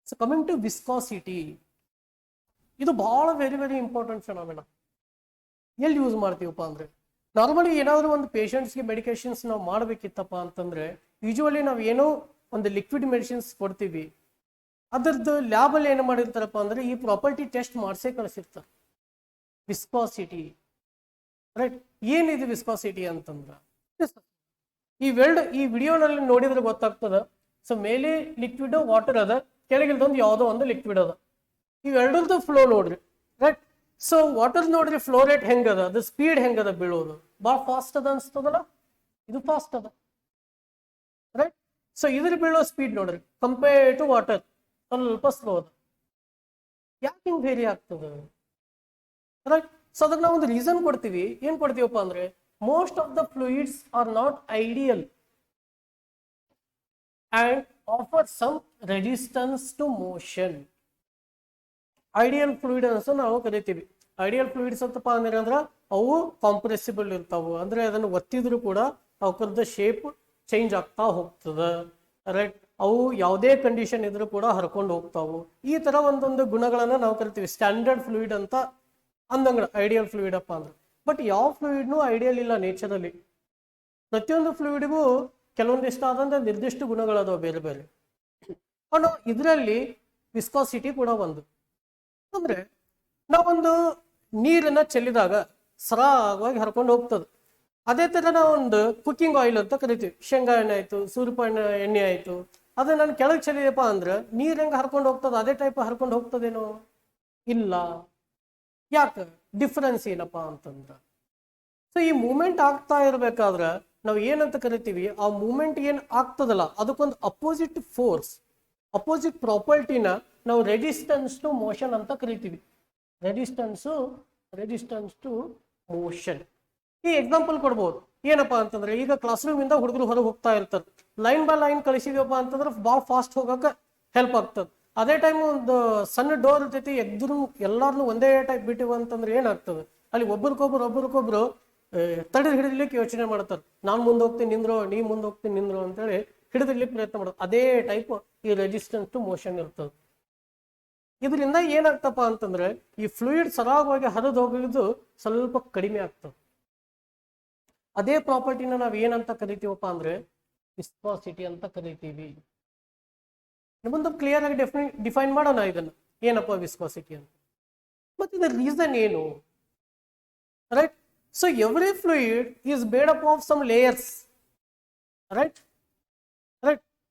So coming to viscosity, ಇದು ಬಹಳ very very important ಫೆನಾಮಿನ. ಎಲ್ಲಿ ಯೂಸ್ ಮಾಡ್ತೀವಪ್ಪ ಅಂದ್ರೆ, ನಾರ್ಮಲಿ ಏನಾದರೂ ಒಂದು ಪೇಷಂಟ್ಸ್ಗೆ ಮೆಡಿಕೇಶನ್ಸ್ ನಾವು ಮಾಡಬೇಕಿತ್ತಪ್ಪ ಅಂತಂದ್ರೆ ಯೂಶುವಲಿ ನಾವು ಏನೋ ಒಂದು ಲಿಕ್ವಿಡ್ ಮೆಡಿಸಿನ್ಸ್ ಕೊಡ್ತೀವಿ, ಅದರದ್ದು ಲ್ಯಾಬಲ್ಲಿ ಏನು ಮಾಡಿರ್ತಾರಪ್ಪ ಅಂದ್ರೆ ಈ ಪ್ರಾಪರ್ಟಿ ಟೆಸ್ಟ್ ಮಾಡಿಸೇ ಕಳಿಸಿರ್ತಾರೆ. Viscosity, right? ಏನಿದೆ ವಿಸ್ಕಾಸಿಟಿ ಅಂತಂದ್ರೆ, ಈ ವಿಡಿಯೋನಲ್ಲಿ ನೋಡಿದ್ರೆ ಗೊತ್ತಾಗ್ತದ. ಸೊ ಮೇಲೆ ಲಿಕ್ವಿಡ್ ವಾಟರ್ ಅದ, ಕೆಳಗಿಲ್ದೊಂದು ಯಾವುದೋ ಒಂದು ಲಿಕ್ವಿಡ್ ಅದ, ಇವೆರಡರದ್ದು ಫ್ಲೋ ನೋಡ್ರಿ, ರೈಟ್? ಸೊ ವಾಟರ್ ನೋಡ್ರಿ ಫ್ಲೋ ರೇಟ್ ಹೆಂಗದ, ಅದು ಸ್ಪೀಡ್ ಹೆಂಗದ ಬೀಳೋದು, ಭಾಳ ಫಾಸ್ಟ್ ಅದ ಅನ್ಸ್ತದಲ್ಲ, ಇದು ಫಾಸ್ಟ್ ಅದ, ರೈಟ್? ಸೊ ಇದ್ರ ಬೀಳೋ ಸ್ಪೀಡ್ ನೋಡ್ರಿ ಕಂಪೇರ್ ಟು ವಾಟರ್ ಸ್ವಲ್ಪ ಸ್ಲೋ ಅದ. ಯಾಕೆ ಹಿಂಗೆ ಬೇರೆ ಆಗ್ತದ, ರೈಟ್? ಸೊ ಅದಕ್ಕೆ ನಾವು ಒಂದು ರೀಸನ್ ಕೊಡ್ತೀವಿ. ಏನ್ ಕೊಡ್ತೀವಪ್ಪ ಅಂದ್ರೆ, most of the fluids are not ideal and offer some resistance to motion. Ideal fluid ಅಂತ ನಾವು ಕರಿತೀವಿ. ಐಡಿಯಲ್ ಫ್ಲೂಯಿಡ್ಸ್ ಅಂತಪ್ಪ ಅಂದ್ರೆ ಅವು ಕಾಂಪ್ರೆಸಿಬಲ್ ಇರ್ತಾವೆ, ಅಂದ್ರೆ ಅದನ್ನು ಒತ್ತಿದ್ರು ಕೂಡ ಅವಕ್ಕದ ಶೇಪ್ ಚೇಂಜ್ ಆಗ್ತಾ ಹೋಗ್ತದೆ, ರೈಟ್? ಅವು ಯಾವುದೇ ಕಂಡೀಷನ್ ಇದ್ರೂ ಕೂಡ ಹರ್ಕೊಂಡು ಹೋಗ್ತಾವು. ಈ ತರ ಒಂದೊಂದು ಗುಣಗಳನ್ನ ನಾವು ಕರಿತೀವಿ ಸ್ಟ್ಯಾಂಡರ್ಡ್ ಫ್ಲೂಯಿಡ್ ಅಂತ ಅಂದಂಗ ಐಡಿಯಲ್ ಫ್ಲೂಯಿಡ್ ಅಪ್ಪ ಅಂದ್ರೆ. ಬಟ್ ಯಾವ ಫ್ಲೂಯಿಡ್ನು ಐಡಿಯಲ್ ಇಲ್ಲ ನೇಚರಲ್ಲಿ. ಪ್ರತಿಯೊಂದು ಫ್ಲೂಯಿಡ್ಗೂ ಕೆಲವೊಂದಿಷ್ಟು ಆದಂತ ನಿರ್ದಿಷ್ಟ ಗುಣಗಳದಾವ ಬೇರೆ ಬೇರೆ. ಇದರಲ್ಲಿ ವಿಸ್ಕಾಸಿಟಿ ಕೂಡ ಒಂದು. ಅಂದ್ರೆ ನಾವೊಂದು ನೀರನ್ನ ಚೆಲ್ಲಿದಾಗ ಸರಾಗವಾಗಿ ಹರ್ಕೊಂಡು ಹೋಗ್ತದೆ. ಅದೇ ತರ ನಾವೊಂದು ಕುಕ್ಕಿಂಗ್ ಆಯಿಲ್ ಅಂತ ಕರಿತೀವಿ, ಶೇಂಗಾ ಎಣ್ಣೆ ಆಯ್ತು, ಸೂರ್ಯಪಾನ ಎಣ್ಣೆ ಆಯ್ತು, ಅದು ನಾನು ಕೆಳಗೆ ಚೆಲ್ಲಿದಪ್ಪ ಅಂದ್ರೆ ನೀರ್ ಹೆಂಗ ಹರ್ಕೊಂಡು ಹೋಗ್ತದೆ ಅದೇ ಟೈಪ್ ಹರ್ಕೊಂಡು ಹೋಗ್ತದೇನೋ? ಇಲ್ಲ. ಯಾಕೆ? ಡಿಫ್ರೆನ್ಸ್ ಏನಪ್ಪಾ ಅಂತಂದ್ರ, ಸೊ ಈ ಮೂಮೆಂಟ್ ಆಗ್ತಾ ಇರ್ಬೇಕಾದ್ರೆ ನಾವು ಏನಂತ ಕರಿತೀವಿ, ಆ ಮೂಮೆಂಟ್ ಏನ್ ಆಗ್ತದಲ್ಲ ಅದಕ್ಕೊಂದು ಅಪೋಸಿಟ್ ಫೋರ್ಸ್, ಅಪೋಸಿಟ್ ಪ್ರಾಪರ್ಟಿನ ನಾವು ರೆಸಿಸ್ಟೆನ್ಸ್ ಟು ಮೋಷನ್ ಅಂತ ಕರಿತೀವಿ. Resistance to motion. ಈ ಎಕ್ಸಾಂಪಲ್ ಕೊಡ್ಬೋದು. ಏನಪ್ಪಾ ಅಂತಂದ್ರೆ, ಈಗ ಕ್ಲಾಸ್ ರೂಮ್ ಇಂದ ಹುಡುಗರು ಹೊರಗೆ ಹೋಗ್ತಾ ಇರ್ತಾರೆ, ಲೈನ್ ಬೈ ಲೈನ್ ಕಳಿಸಿದ್ವಪ್ಪ ಅಂತಂದ್ರೆ ಭಾಳ ಫಾಸ್ಟ್ ಹೋಗಕ್ಕೆ ಹೆಲ್ಪ್ ಆಗ್ತದೆ. ಅದೇ ಟೈಮ್ ಒಂದು ಸಣ್ಣ ಡೋರ್ ಇರ್ತೈತಿ, ಎದ್ರು ಎಲ್ಲಾರನು ಒಂದೇ ಟೈಪ್ ಬಿಟ್ಟಿವ ಅಂತಂದ್ರೆ ಏನಾಗ್ತದೆ, ಅಲ್ಲಿ ಒಬ್ರಿಗೊಬ್ರು ತಡೆದು ಹಿಡಿಲಿಕ್ಕೆ ಯೋಚನೆ ಮಾಡ್ತಾರೆ. ನಾನು ಮುಂದೆ ಹೋಗ್ತೀನಿ ನಿಂದ್ರು, ನೀ ಮುಂದೆ ಹೋಗ್ತೀನಿ ನಿಂದ್ರು ಅಂತೇಳಿ ಹಿಡಿದಿರ್ಲಿಕ್ಕೆ ಪ್ರಯತ್ನ ಮಾಡೋದು. ಅದೇ ಟೈಪ್ ಈ ರೆಸಿಸ್ಟೆನ್ಸ್ ಟು ಮೋಷನ್ ಇರ್ತದೆ. ಇದರಿಂದ ಏನಾಗ್ತಪ್ಪ ಅಂತಂದ್ರೆ ಈ ಫ್ಲೂಯಿಡ್ ಸರಾಗವಾಗಿ ಹರಿದು ಹೋಗಿದ್ದು ಸ್ವಲ್ಪ ಕಡಿಮೆ ಆಗ್ತದೆ. ಅದೇ ಪ್ರಾಪರ್ಟಿನ ನಾವ್ ಏನಂತ ಕರಿತೀವಪ್ಪ ಅಂದ್ರೆ ವಿಸ್ಕಾಸಿಟಿ ಅಂತ ಕರಿತೀವಿ. ಮುಂದೆ ಕ್ಲಿಯರ್ ಆಗಿ ಡಿಫೈನ್ ಮಾಡೋಣ ಇದನ್ನ, ಏನಪ್ಪ ವಿಸ್ಕಾಸಿಟಿ ಅಂತ, ಮತ್ತೆ ಇದರ ರೀಸನ್ ಏನು, right? So every fluid is made up of some layers, right?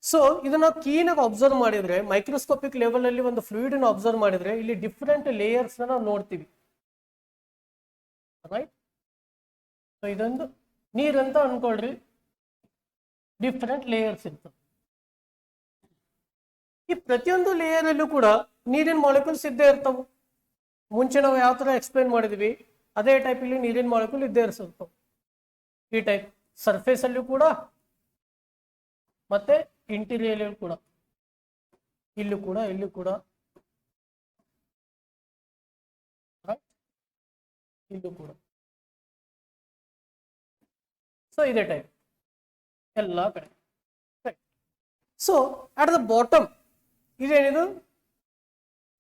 So ಇದನ್ನ ಕೀನಾಗಿ ಅಬ್ಸರ್ವ್ ಮಾಡಿದ್ರೆ, ಮೈಕ್ರೋಸ್ಕೋಪಿಕ್ ಲೆವೆಲ್ ಅಲ್ಲಿ ಒಂದು ಫ್ಲೂಯಿಡ್ ಅನ್ನು ಅಬ್ಸರ್ವ್ ಮಾಡಿದ್ರೆ ಇಲ್ಲಿ ಡಿಫ್ರೆಂಟ್ ಲೇಯರ್ಸ್ ನಾವು ನೋಡ್ತೀವಿ, ರೈಟ್? ಸೊ ಇದೊಂದು ನೀರಂತ ಅನ್ಕೊಳ್ರಿ, ಡಿಫ್ರೆಂಟ್ ಲೇಯರ್ಸ್ ಇರ್ತವೆ. ಈ ಪ್ರತಿಯೊಂದು ಲೇಯರ್ ಅಲ್ಲೂ ಕೂಡ ನೀರಿನ ಮಾಲಿಕ್ಯೂಲ್ಸ್ ಇದ್ದೇ ಇರ್ತಾವೆ. ಮುಂಚೆ ನಾವು ಯಾವ ತರ ಎಕ್ಸ್ಪ್ಲೇನ್ ಮಾಡಿದ್ವಿ ಅದೇ ಟೈಪ್ ಇಲ್ಲಿ ನೀರಿನ ಮಾಲಿಕ್ಯೂಲ್ ಇದ್ದೇ ಇರ್ತವೆ. ಈ ಟೈಪ್ ಸರ್ಫೇಸ್ ಅಲ್ಲೂ ಕೂಡ ಮತ್ತೆ ಇಂಟೀರಿಯರ್ ಕೂಡ, ಇಲ್ಲೂ ಕೂಡ ಇಲ್ಲೂ ಕೂಡ. ಸೊ ಇದೇ ಟೈಪ್ ಎಲ್ಲ ಕಡೆ. ಸೊ ಅಟ್ ದ ಬಾಟಮ್ ಇದೇನಿದು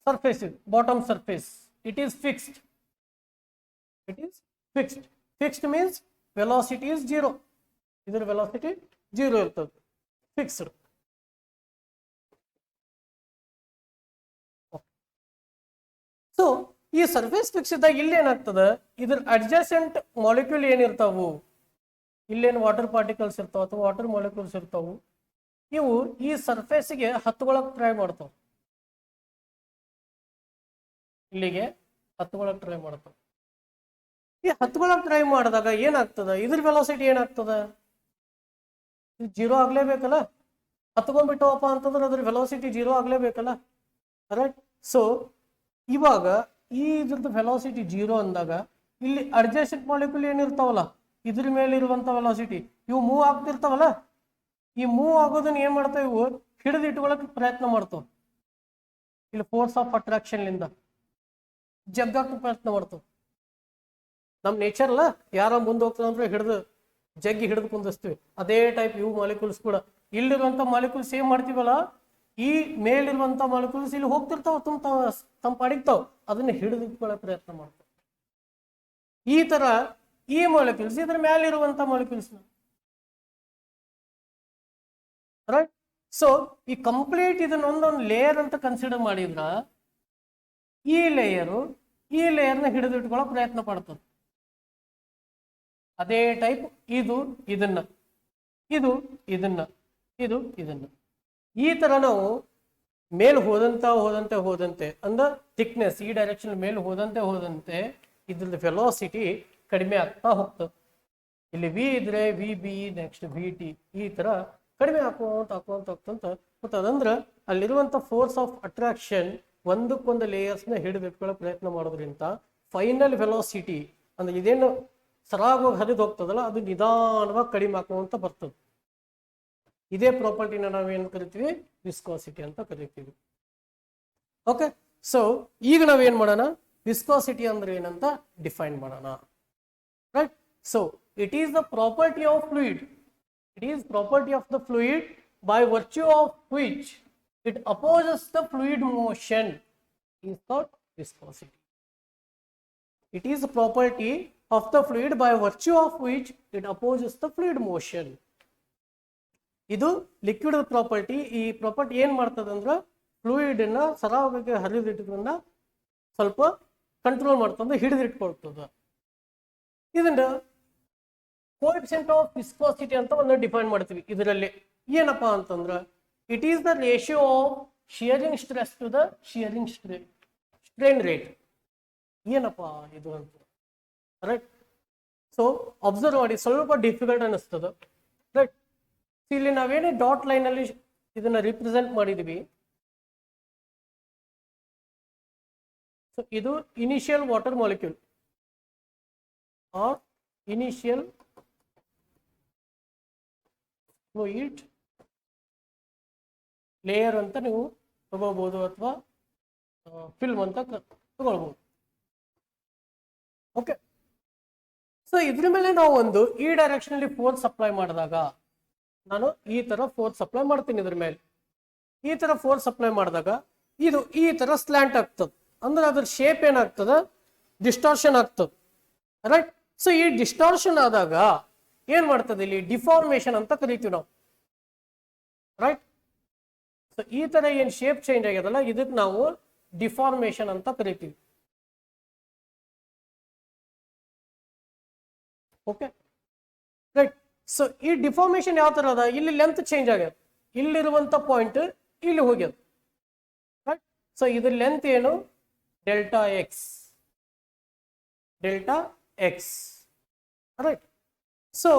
ಸರ್ಫೇಸ್, ಇದು bottom surface. It is fixed. Fixed means velocity is 0. ಇದರ velocity 0 ಇರ್ತದೆ, ಫಿಕ್ಸ್ಡ್. ಸೊ ಈ ಸರ್ಫೇಸ್ ಫಿಕ್ಸ್ ಇದ್ದಾಗ ಇಲ್ಲಿ ಏನಾಗ್ತದೆ, ಇದ್ರ ಅಡ್ಜಸೆಂಟ್ ಮಾಲಿಕ್ಯೂಲ್ ಏನಿರ್ತಾವು, ಇಲ್ಲೇನು ವಾಟರ್ ಪಾರ್ಟಿಕಲ್ಸ್ ಇರ್ತಾವ ಅಥವಾ ವಾಟರ್ ಮಾಲಿಕ್ಯೂಲ್ಸ್ ಇರ್ತಾವು, ಇವು ಈ ಸರ್ಫೇಸ್ಗೆ ಹತ್ಕೊಳಕ್ ಟ್ರೈ ಮಾಡ್ತಾವ, ಇಲ್ಲಿಗೆ ಹತ್ಕೊಳಕ್ ಟ್ರೈ ಮಾಡ್ತಾವ. ಈ ಹತ್ಕೊಳಕ್ ಟ್ರೈ ಮಾಡಿದಾಗ ಏನಾಗ್ತದ, ಇದ್ರ ವೆಲಾಸಿಟಿ ಏನಾಗ್ತದ, ಇದು 0 ಆಗ್ಲೇಬೇಕಲ್ಲ. ಹತ್ಕೊಂಡ್ಬಿಟ್ಟವಪ್ಪ ಅಂತಂದ್ರೆ ಅದ್ರ ವೆಲಾಸಿಟಿ 0 ಆಗ್ಲೇಬೇಕಲ್ಲ, ರೈಟ್? ಸೊ ಇವಾಗ ಈ ಇದ್ರದ್ದು ವೆಲಾಸಿಟಿ 0 ಅಂದಾಗ ಇಲ್ಲಿ ಅಡ್ಜಸೆಂಟ್ ಮಾಲಿಕ್ಯೂಲ್ ಏನಿರ್ತಾವಲ್ಲ ಇದ್ರ ಮೇಲೆ ಇರುವಂತ ವೆಲಾಸಿಟಿ ಇವು ಮೂವ್ ಆಗ್ತಿರ್ತಾವಲ್ಲ, ಈ ಮೂವ್ ಆಗೋದನ್ನ ಏನ್ ಮಾಡ್ತಾವ, ಇವು ಹಿಡಿದು ಇಟ್ಕೊಳಕ್ ಪ್ರಯತ್ನ ಮಾಡ್ತಾವ. ಇಲ್ಲಿ ಫೋರ್ಸ್ ಆಫ್ ಅಟ್ರಾಕ್ಷನ್ ಲಿಂದ ಜಗ್ಗಕ್ಕೆ ಪ್ರಯತ್ನ ಮಾಡ್ತಾವ. ನಮ್ ನೇಚರ್ ಅಲ್ಲ, ಯಾರ ಮುಂದೆ ಹೋಗ್ತದಂದ್ರೆ ಜಗ್ಗಿ ಹಿಡಿದು ಕುಂದಿಸ್ತೀವಿ. ಅದೇ ಟೈಪ್ ಇವು ಮಾಲಿಕ್ಯೂಲ್ಸ್ ಕೂಡ, ಇಲ್ಲಿರುವಂತ ಮಾಲಿಕ್ಯೂಲ್ಸ್ ಏನ್ ಮಾಡ್ತೀವಲ್ಲ, ಈ ಮೇಲಿರುವಂತ ಮಾಲಿಕ್ಯೂಲ್ಸ್ ಇಲ್ಲಿ ಹೋಗ್ತಿರ್ತಾವ ತಮ್ಮ ಪಾಡಿಗ್ತಾವ, ಅದನ್ನ ಹಿಡಿದಿಟ್ಕೊಳ್ಳೋ ಪ್ರಯತ್ನ ಮಾಡ್ತಾವ. ಈ ತರ ಈ ಮಾಲಿಕ್ಯೂಲ್ಸ್ ಇದ್ರ ಮೇಲಿರುವಂತ ಮಾಲಿಕ್ಯೂಲ್ಸ್, ರೈಟ್. ಸೊ ಈ ಕಂಪ್ಲೀಟ್ ಇದನ್ನ ಒಂದೊಂದು ಲೇಯರ್ ಅಂತ ಕನ್ಸಿಡರ್ ಮಾಡಿದ್ರ ಈ ಲೇಯರ್ನ ಹಿಡಿದಿಟ್ಕೊಳ್ಳೋ ಪ್ರಯತ್ನ ಪಡ್ತದೆ. ಅದೇ ಟೈಪ್ ಇದು ಇದನ್ನ, ಇದು ಇದನ್ನ, ಇದು ಇದನ್ನ. ಈ ತರ ನಾವು ಮೇಲ್ ಹೋದಂತೆ ಅಂದ್ರೆ ಥಿಕ್ನೆಸ್ ಈ ಡೈರೆಕ್ಷನ್ ಮೇಲೆ ಹೋದಂತೆ ಇದ್ರದ್ದು ವೆಲಾಸಿಟಿ ಕಡಿಮೆ ಆಗ್ತಾ ಹೋಗ್ತದೆ. ಇಲ್ಲಿ ವಿ ಇದ್ರೆ V B next V T ಈ ತರ ಕಡಿಮೆ ಹಾಕೋಂತ ಮತ್ತೆ ಅದಂದ್ರೆ ಅಲ್ಲಿರುವಂತ ಫೋರ್ಸ್ ಆಫ್ ಅಟ್ರಾಕ್ಷನ್ ಒಂದಕ್ಕೊಂದು ಲೇಯರ್ಸ್ನ ಹಿಡಿದಿಟ್ಕೊಳ್ಳೋ ಪ್ರಯತ್ನ ಮಾಡೋದ್ರಿಂದ ಫೈನಲ್ ವೆಲಾಸಿಟಿ ಅಂದ್ರೆ ಇದೇನು ಸರಾಗವಾಗಿ ಹರಿದು ಹೋಗ್ತದಲ್ಲ ಅದು ನಿಧಾನವಾಗಿ ಕಡಿಮೆ ಹಾಕೋಂತ ಬರ್ತದೆ. ಇದೇ ಪ್ರಾಪರ್ಟಿನ ನಾವೇನು ಕರಿತೀವಿ, ವಿಸ್ಕಾಸಿಟಿ ಅಂತ ಕರಿತೀವಿ. ಓಕೆ, ಸೊ ಈಗ ನಾವೇನ್ ಮಾಡೋಣ, ವಿಸ್ಕಾಸಿಟಿ ಅಂದ್ರೆ ಏನಂತ ಡಿಫೈನ್ ಮಾಡೋಣ. Right. So it is the property of fluid, it is property of the fluid by virtue of which it opposes the fluid motion is called viscosity. It is the property of the fluid by virtue of which it opposes the fluid motion. ಇದು liquid property. ಈ property ಏನ್ ಮಾಡ್ತದೆ ಅಂದ್ರೆ fluid ನ ಸರಾಗವಾಗಿ ಹರಿದಿಟ್ಟುಕೊಂಡ ಸ್ವಲ್ಪ control ಮಾಡ್ತಂದ್ರೆ ಹಿಡಿದಿಟ್ಕೊಳ್ತದೆ. ಇದನ್ನ coefficient of viscosity ಅಂತ ಒಂದು ಡಿಫೈನ್ ಮಾಡ್ತೀವಿ. ಇದರಲ್ಲಿ ಏನಪ್ಪಾ ಅಂತಂದ್ರೆ it is the ratio of shearing stress to the shearing strain rate. ಏನಪ್ಪಾ ಇದು ಅಂತ, ರೈಟ್. ಸೊ ಅಬ್ಸರ್ವ್ ಮಾಡಿ, ಸ್ವಲ್ಪ ಡಿಫಿಕಲ್ಟ್ ಅನಿಸ್ತದೆ, ರೈಟ್. ಇಲ್ಲಿ ನಾವೇನೇ ಡಾಟ್ ಲೈನ್ ಅಲ್ಲಿ ಇದನ್ನ ರಿಪ್ರೆಸೆಂಟ್ ಮಾಡಿದೀವಿ. ಸೊ ಇದು initial water molecule or initial fluid layer ಅಂತ ನೀವು ತಗೋಬಹುದು ಅಥವಾ ಫಿಲ್ಮ್ ಅಂತ ತಗೊಳ್ಬಹುದು. ಓಕೆ, ಸೊ ಇದ್ರ ಮೇಲೆ ನಾವು ಒಂದು ಈ ಡೈರೆಕ್ಷನ್ ಅಲ್ಲಿ ಫೋರ್ಸ್ ಅಪ್ಲೈ ಮಾಡಿದಾಗ ನಾನು ಈ ತರ ಫೋರ್ಸ್ ಅಪ್ಲೈ ಮಾಡ್ತೀನಿ. ಇದ್ರ ಮೇಲೆ ಈ ತರ ಫೋರ್ಸ್ ಅಪ್ಲೈ ಮಾಡಿದಾಗ ಇದು ಈ ತರ ಸ್ಲ್ಯಾಂಟ್ ಆಗ್ತದೆ, ಅಂದ್ರೆ ಅದ್ರ ಶೇಪ್ ಏನಾಗ್ತದೆ, ಡಿಸ್ಟಾರ್ಷನ್ ಆಗ್ತದೆ, ರೈಟ್. ಸೊ ಈ ಡಿಸ್ಟಾರ್ಷನ್ ಆದಾಗ ಏನ್ ಮಾಡ್ತದೆ, ಇಲ್ಲಿ ಡಿಫಾರ್ಮೇಶನ್ ಅಂತ ಕರಿತೀವಿ ನಾವು, ರೈಟ್. ಸೊ ಈ ತರ ಏನ್ ಶೇಪ್ ಚೇಂಜ್ ಆಗ್ಯದಲ್ಲ ಇದಕ್ಕೆ ನಾವು ಡಿಫಾರ್ಮೇಶನ್ ಅಂತ ಕರಿತೀವಿ. Okay, right. ಸೊ ಈ ಡಿಫಾರ್ಮೇಶನ್ ಯಾವ ತರ ಅದ, ಇಲ್ಲಿ ಲೆಂತ್ ಚೇಂಜ್ ಆಗ್ಯದ, ಇಲ್ಲಿರುವಂತ ಪಾಯಿಂಟ್ ಇಲ್ಲಿ ಹೋಗ್ಯದ, ರೈಟ್. ಸೊ ಇದ್ರ ಲೆಂತ್ ಏನು, ಡೆಲ್ಟಾ ಎಕ್ಸ್, ರೈಟ್. ಸೊ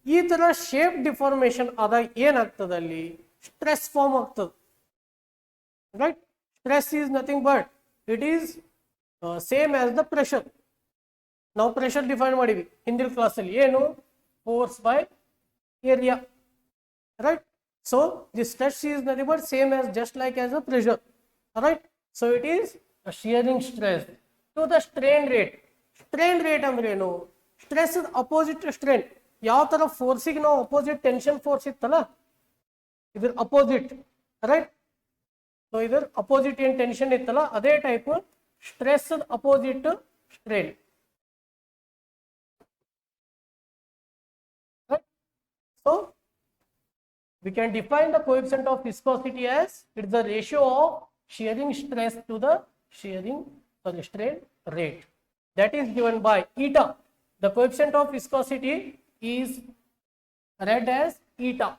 ಈ ತರ ಶೇಪ್ ಡಿಫಾರ್ಮೇಶನ್ ಆದಾಗ ಏನಾಗ್ತದೆ, ಅಲ್ಲಿ ಸ್ಟ್ರೆಸ್ ಫಾರ್ಮ್ ಆಗ್ತದೆ, right. Stress is nothing but it is same as the pressure. ನಾವು ಪ್ರೆಷರ್ ಡಿಫೈನ್ ಮಾಡಿವಿ ಹಿಂದಿನ ಕ್ಲಾಸಲ್ಲಿ, ಏನು, force by area, right. So the stress is nothing but same as just like as a pressure, right. So it is shearing stress to the strain rate. Strain rate ಅಂದ್ರೆ ಏನು, stress opposite strain. ಯಾವ ತರ ಫೋರ್ಸಿಗೆ ನಾವು opposite tension force ಇತ್ತಲ್ಲ ಇದ್ರ opposite, right. So ಇದ್ರ opposite ಏನ್ tension ಇತ್ತಲ್ಲ ಅದೇ type stress opposite strain, right. So we can define the coefficient of viscosity as it's the ratio of shearing stress to the strain rate. That is given by eta. The coefficient of viscosity is read as eta,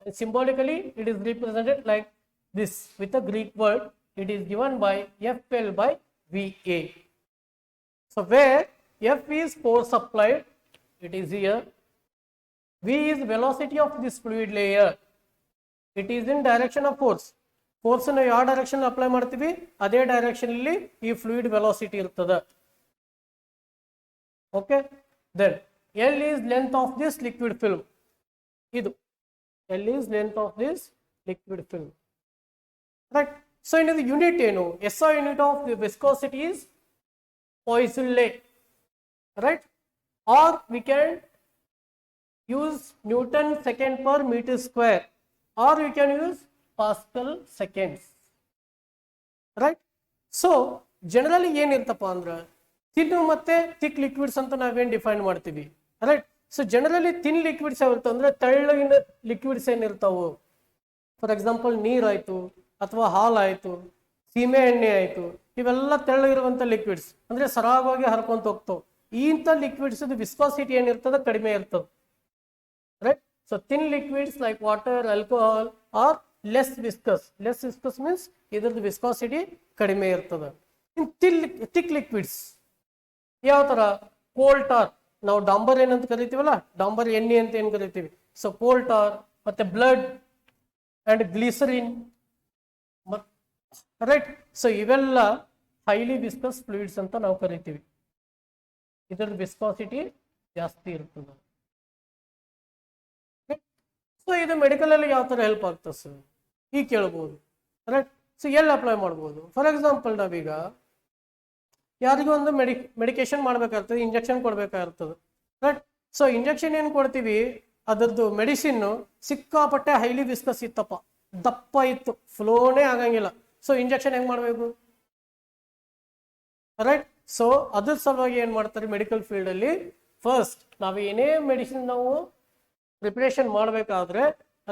and symbolically it is represented like this with a Greek word. It is given by FL by VA. So where F is force applied, it is here. V is velocity of this fluid layer. It is in direction of force. Force na ಯಾವ direction apply ಮಾಡ್ತೀವಿ ಅದೇ direction ಅಲ್ಲಿ ಈ fluid velocity ಇರ್ತದೆ. Okay, then L is length of this liquid film. Idu L is length of this liquid film, right. So in the unit enu SI unit of the viscosity is Poisson-Lay, right. Or we can use Newton second per meter square, or we can use pascal seconds. Right. So generally ಏನಿರ್ತಪ್ಪ ಅಂದ್ರೆ thin ಮತ್ತೆ thick liquids ಅಂತ ನಾವೇನ್ define ಮಾಡ್ತೀವಿ. Right. So generally thin liquids ಯಾವಿರ್ತಾವ ಅಂದ್ರೆ ತೆಳ್ಳಗಿನ liquids ಏನಿರ್ತಾವು, ಫಾರ್ ಎಕ್ಸಾಂಪಲ್ ನೀರಾಯ್ತು ಅಥವಾ ಹಾಲಾಯ್ತು, ಸೀಮೆ ಎಣ್ಣೆ ಆಯ್ತು, ಇವೆಲ್ಲ ತೆಳ್ಳಗಿರುವಂತ ಲಿಕ್ವಿಡ್ಸ್ ಅಂದ್ರೆ ಸರಾಗವಾಗಿ ಹರ್ಕೊಂತ ಹೋಗ್ತಾವ. ಇಂಥ ಲಿಕ್ವಿಡ್ಸ್ ವಿಸ್ಕಾಸಿಟಿ ಏನಿರ್ತದ ಕಡಿಮೆ ಇರ್ತದ. Right. So thin liquids like water, alcohol are less viscous. Less viscous means ಇದ್ರದ್ದು ವಿಸ್ಕಾಸಿಟಿ ಕಡಿಮೆ ಇರ್ತದ. ಇನ್ ಥಿಕ್ ಲಿಕ್ವಿಡ್ಸ್ ಯಾವ ತರ, ಕೋಲ್ ಟಾರ್, ನಾವು ಡಾಂಬರ್ ಏನಂತ ಕರಿತೀವಲ್ಲ, ಡಾಂಬರ್ ಎಣ್ಣೆ ಅಂತ ಏನ್ ಕರಿತೀವಿ. ಸೊ ಕೋಲ್ ಟಾರ್ ಮತ್ತೆ blood and glycerine. Right. So ಇವೆಲ್ಲ ಹೈಲಿ ವಿಸ್ಕಸ್ ಫ್ಲೂಯಿಡ್ಸ್ ಅಂತ ನಾವು ಕರಿತೀವಿ. ಇದರ ವಿಸ್ಕಾಸಿಟಿ ಜಾಸ್ತಿ ಇರ್ತದೆ. ಸೊ ಇದು ಮೆಡಿಕಲ್ ಅಲ್ಲಿ ಯಾವ ತರ ಹೆಲ್ಪ್ ಆಗ್ತದೆ ಸರ್ ಈಗ ಕೇಳ್ಬೋದು. ರೈಟ್. ಸೊ ಎಲ್ಲಿ ಅಪ್ಲೈ ಮಾಡ್ಬೋದು, ಫಾರ್ ಎಕ್ಸಾಂಪಲ್ ನಾವೀಗ ಯಾರಿಗೂ ಒಂದು ಮೆಡಿಕೇಶನ್ ಮಾಡ್ಬೇಕಾಗ್ತದೆ, ಇಂಜೆಕ್ಷನ್ ಕೊಡ್ಬೇಕಾಗಿರ್ತದೆ. ರೈಟ್. ಸೊ ಇಂಜೆಕ್ಷನ್ ಏನು ಕೊಡ್ತೀವಿ, ಅದರದ್ದು ಮೆಡಿಸಿನ್ ಸಿಕ್ಕಾಪಟ್ಟೆ ಹೈಲಿ ವಿಸ್ಕಸ್ ಇತ್ತಪ್ಪ, ದಪ್ಪ ಇತ್ತು, ಫ್ಲೋನೇ ಆಗಂಗಿಲ್ಲ. ಸೊ ಇಂಜೆಕ್ಷನ್ ಹೆಂಗ್ ಮಾಡ್ಬೇಕು. ರೈಟ್. ಸೊ ಅದ್ರ ಸಲುವಾಗಿ ಏನ್ ಮಾಡ್ತಾರೆ ಮೆಡಿಕಲ್ ಫೀಲ್ಡ್ ಅಲ್ಲಿ, ಫಸ್ಟ್ ನಾವು ಏನೇ ಮೆಡಿಸಿನ್ ನಾವು ಪ್ರಿಪರೇಷನ್ ಮಾಡಬೇಕಾದ್ರೆ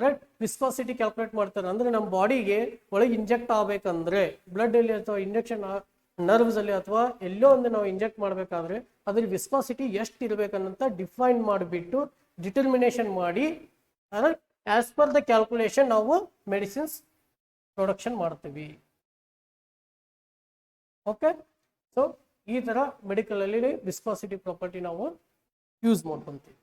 ರೈಟ್ ವಿಸ್ಕಾಸಿಟಿ ಕ್ಯಾಲ್ಕುಲೇಟ್ ಮಾಡ್ತಾರೆ. ಅಂದ್ರೆ ನಮ್ಮ ಬಾಡಿಗೆ ಒಳಗೆ ಇಂಜೆಕ್ಟ್ ಆಗ್ಬೇಕಂದ್ರೆ ಬ್ಲಡ್ ಅಲ್ಲಿ ಅಥವಾ ಇಂಜೆಕ್ಷನ್ ನರ್ವ್ಸ್ ಅಲ್ಲಿ ಅಥವಾ ಎಲ್ಲೋ ಒಂದು ನಾವು ಇಂಜೆಕ್ಟ್ ಮಾಡಬೇಕಾದ್ರೆ ಅದ್ರ ವಿಸ್ಕಾಸಿಟಿ ಎಷ್ಟು ಇರ್ಬೇಕನ್ನಂತ ಡಿಫೈನ್ ಮಾಡಿಬಿಟ್ಟು ಡಿಟರ್ಮಿನೇಷನ್ ಮಾಡಿ ಆಸ್ ಪರ್ ದ ಕ್ಯಾಲ್ಕುಲೇಷನ್ ನಾವು ಮೆಡಿಸಿನ್ಸ್ ಪ್ರೊಡಕ್ಷನ್ ಮಾಡ್ತೀವಿ. ಓಕೆ. ಸೊ ಈ ತರ ಮೆಡಿಕಲ್ ಅಲ್ಲಿ ವಿಸ್ಕಾಸಿಟಿ ಪ್ರಾಪರ್ಟಿ ನಾವು ಯೂಸ್ ಮಾಡ್ಕೊಂತೀವಿ.